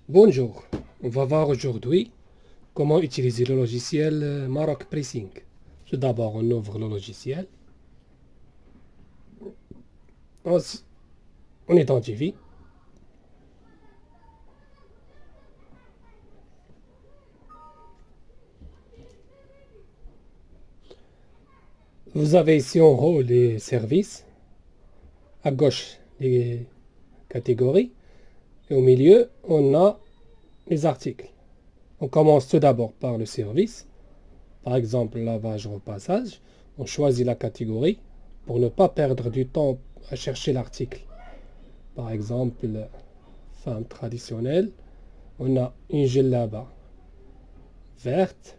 Bonjour, on va voir aujourd'hui comment utiliser le logiciel Maroc Pricing. Tout d'abord, on ouvre le logiciel, on identifie, vous avez ici en haut les services, à gauche les catégories, et au milieu on a les articles. On commence tout d'abord par le service, par exemple lavage, repassage, on choisit la catégorie pour ne pas perdre du temps à chercher l'article. Par exemple, femme traditionnelle, on a une djellaba verte,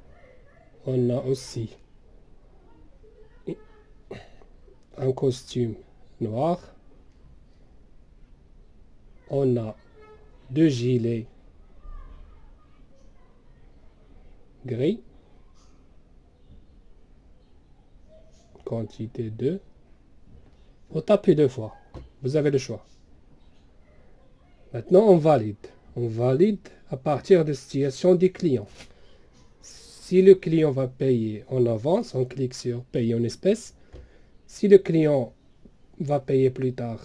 on a aussi un costume noir, on a deux gilets gris, quantité 2, on tape deux fois, vous avez le choix. Maintenant on valide à partir de situation du client. Si le client va payer en avance, on clique sur payer en espèces. Si le client va payer plus tard,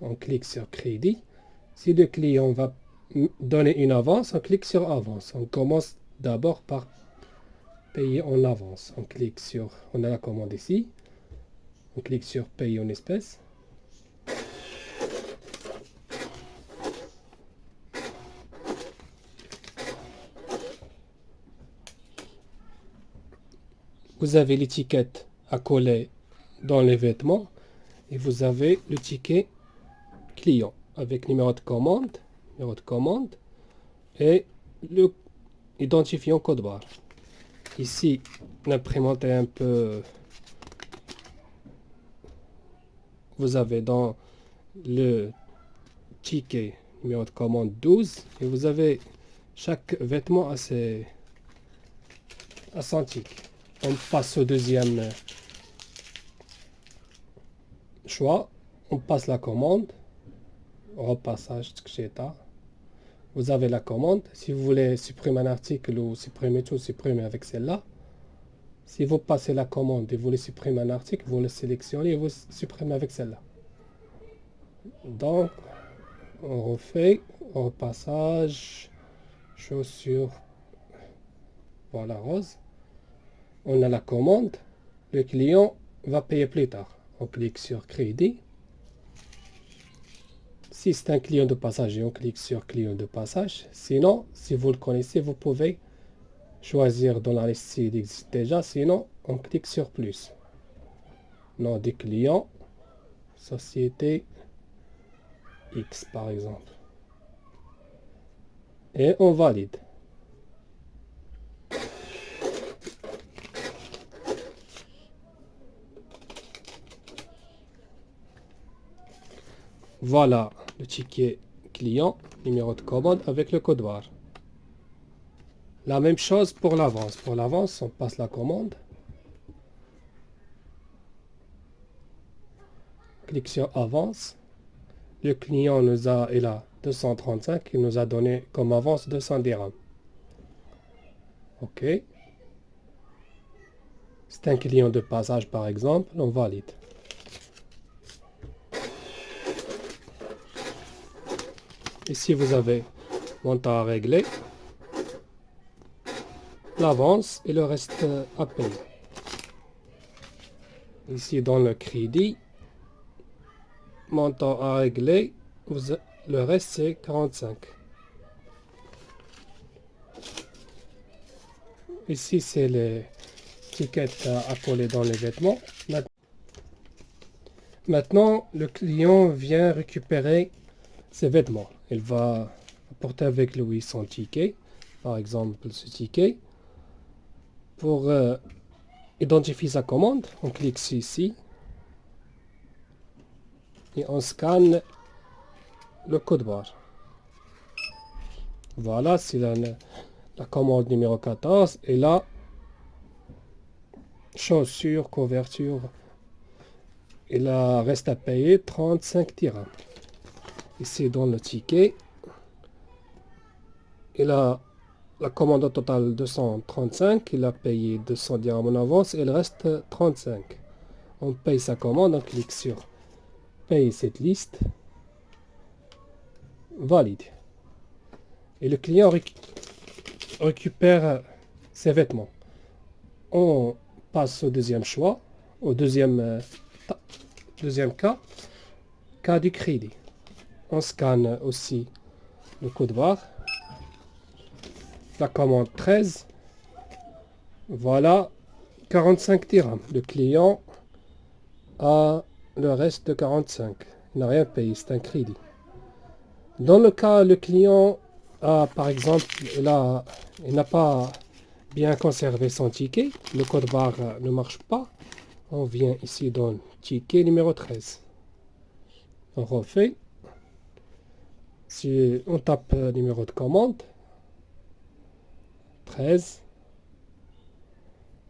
on clique sur crédit. Si le client va donner une avance, on clique sur avance. On commence d'abord par payer en avance. On clique sur, on a la commande ici. On clique sur payer en espèces. Vous avez l'étiquette à coller dans les vêtements et vous avez le ticket client avec numéro de commande et le identifiant code barre. Ici, l'imprimante est un peu... Vous avez dans le ticket numéro de commande 12 et vous avez chaque vêtement à son ticket. On passe au deuxième choix. On passe la commande. Repassage, etc. Vous avez la commande. Si vous voulez supprimer un article ou supprimer tout, supprimez avec celle-là. Si vous passez la commande et vous voulez supprimer un article, vous le sélectionnez et vous supprimez avec celle-là. Donc, on refait, repassage, chaussures, voilà, rose. On a la commande, le client va payer plus tard. On clique sur crédit. Si c'est un client de passage, on clique sur client de passage. Sinon, si vous le connaissez, vous pouvez choisir dans la liste s'il existe déjà. Sinon, on clique sur plus. Nom des clients, société X par exemple. Et on valide. Voilà le ticket client, numéro de commande avec le code barre. La même chose pour l'avance. Pour l'avance, on passe la commande. Clique sur avance. Le client nous a, il a 235, il nous a donné comme avance 200 dirhams. OK. C'est un client de passage par exemple, on valide. Ici vous avez montant à régler, l'avance et le reste à payer. Ici dans le crédit, montant à régler, le reste c'est 45. Ici c'est les tickets à coller dans les vêtements. Maintenant le client vient récupérer ses vêtements. Il va apporter avec lui son ticket, par exemple ce ticket. Pour identifier sa commande, on clique ici et on scanne le code barre. Voilà, c'est la commande numéro 14 et là, chaussures, couverture, il reste à payer 35 dirhams. Ici dans le ticket, il a la commande au total 235, il a payé 200 dirhams en avance et il reste 35. On paye sa commande, on clique sur payer cette liste, valide. Et le client récupère ses vêtements. On passe au deuxième choix, au deuxième cas du crédit. On scanne aussi le code barre. La commande 13. Voilà, 45 dirhams. Le client a le reste de 45. Il n'a rien payé, c'est un crédit. Dans le cas, le client a, par exemple, il n'a pas bien conservé son ticket. Le code barre ne marche pas. On vient ici dans ticket numéro 13. On refait. Si on tape numéro de commande, 13.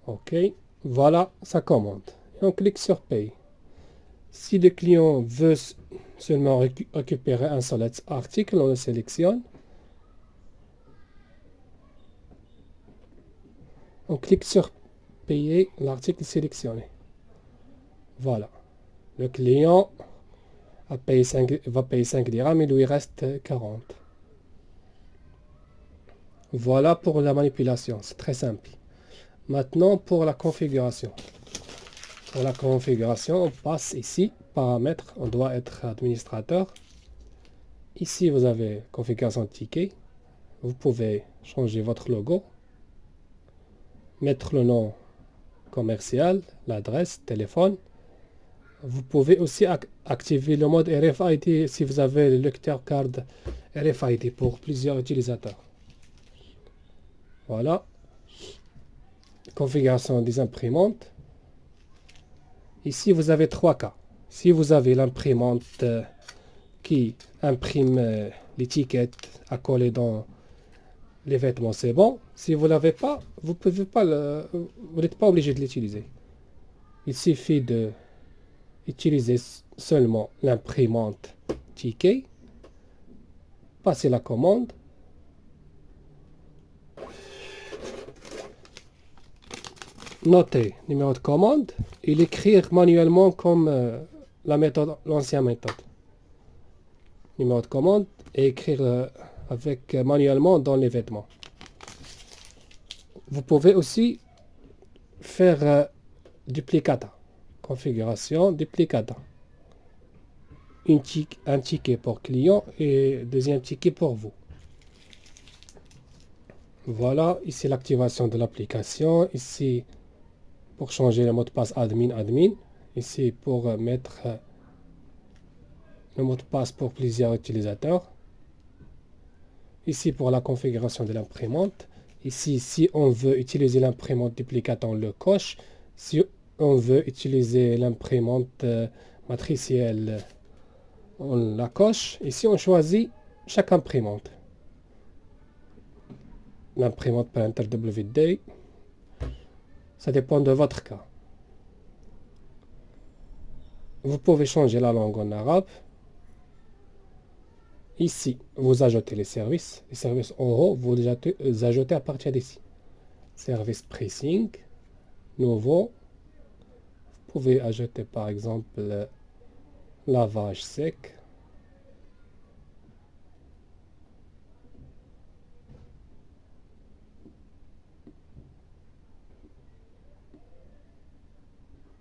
OK. Voilà sa commande. Et on clique sur Paye. Si le client veut seulement récupérer un seul article, on le sélectionne. On clique sur Payer l'article sélectionné. Voilà. Le client va payer 5 dirhams, il lui reste 40. Voilà pour la manipulation, c'est très simple. Maintenant pour la configuration. Pour la configuration, on passe ici, paramètres, on doit être administrateur. Ici vous avez configuration ticket. Vous pouvez changer votre logo, mettre le nom commercial, l'adresse, téléphone. Vous pouvez aussi activer le mode RFID si vous avez le lecteur carte RFID pour plusieurs utilisateurs. Voilà. Configuration des imprimantes. Ici, vous avez 3 cas. Si vous avez l'imprimante qui imprime l'étiquette à coller dans les vêtements, c'est bon. Si vous ne l'avez pas, vous n'êtes pas obligé de l'utiliser. Il suffit de utiliser seulement l'imprimante ticket, passer la commande, noter numéro de commande et l'écrire manuellement comme l'ancienne méthode. Numéro de commande et écrire avec manuellement dans les vêtements. Vous pouvez aussi faire duplicata. Configuration duplicata. Un ticket pour client et deuxième ticket pour vous. Voilà, ici l'activation de l'application. Ici pour changer le mot de passe admin. Ici pour mettre le mot de passe pour plusieurs utilisateurs. Ici pour la configuration de l'imprimante. Ici, si on veut utiliser l'imprimante duplicata, on le coche. Si on veut utiliser l'imprimante matricielle, on la coche. Ici, on choisit chaque imprimante. L'imprimante printer WD, ça dépend de votre cas. Vous pouvez changer la langue en arabe. Ici, vous ajoutez les services. Les services en haut, vous ajoutez à partir d'ici. Service pressing, nouveau. Vous pouvez ajouter par exemple lavage sec.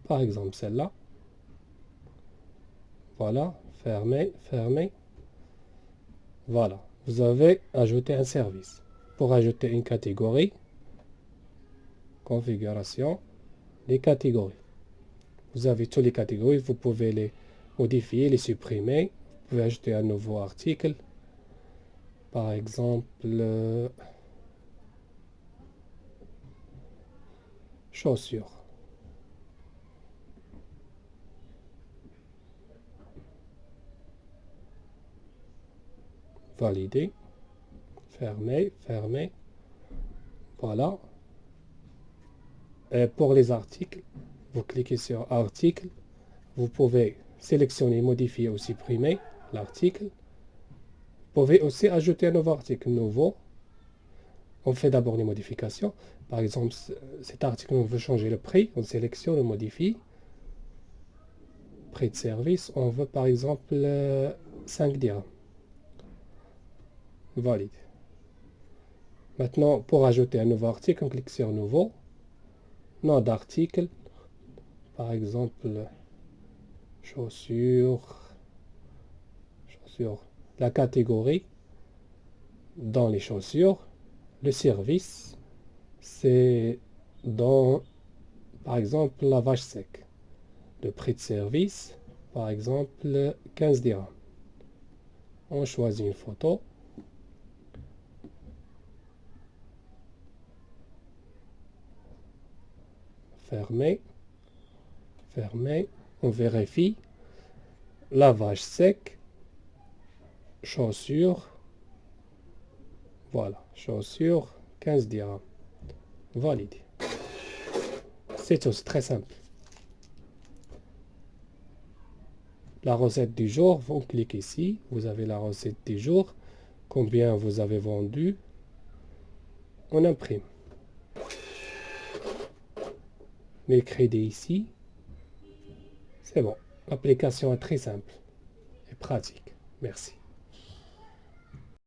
Par exemple celle-là. Voilà, fermez, fermez. Voilà, vous avez ajouté un service. Pour ajouter une catégorie, configuration, les catégories. Vous avez toutes les catégories, vous pouvez les modifier, les supprimer. Vous pouvez ajouter un nouveau article. Par exemple, chaussures. Valider. Fermer, fermer. Voilà. Et pour les articles, vous cliquez sur article. Vous pouvez sélectionner, modifier ou supprimer l'article. Vous pouvez aussi ajouter un nouveau article nouveau. On fait d'abord les modifications. Par exemple, cet article, on veut changer le prix. On sélectionne, on modifie. Prix de service, on veut par exemple 5 dirhams. Valide. Maintenant, pour ajouter un nouveau article, on clique sur Nouveau. Nom d'article. Par exemple, chaussures. La catégorie dans les chaussures. Le service, c'est dans, par exemple, lavage sec. Le prix de service, par exemple, 15 dirhams. On choisit une photo. Fermer. Fermer. On vérifie. Lavage sec. Chaussures. Voilà. Chaussures, 15 dirhams. Validé. C'est tout, c'est très simple. La recette du jour, vous cliquez ici. Vous avez la recette du jour. Combien vous avez vendu. On imprime. Les crédits ici. C'est bon. L'application est très simple et pratique. Merci.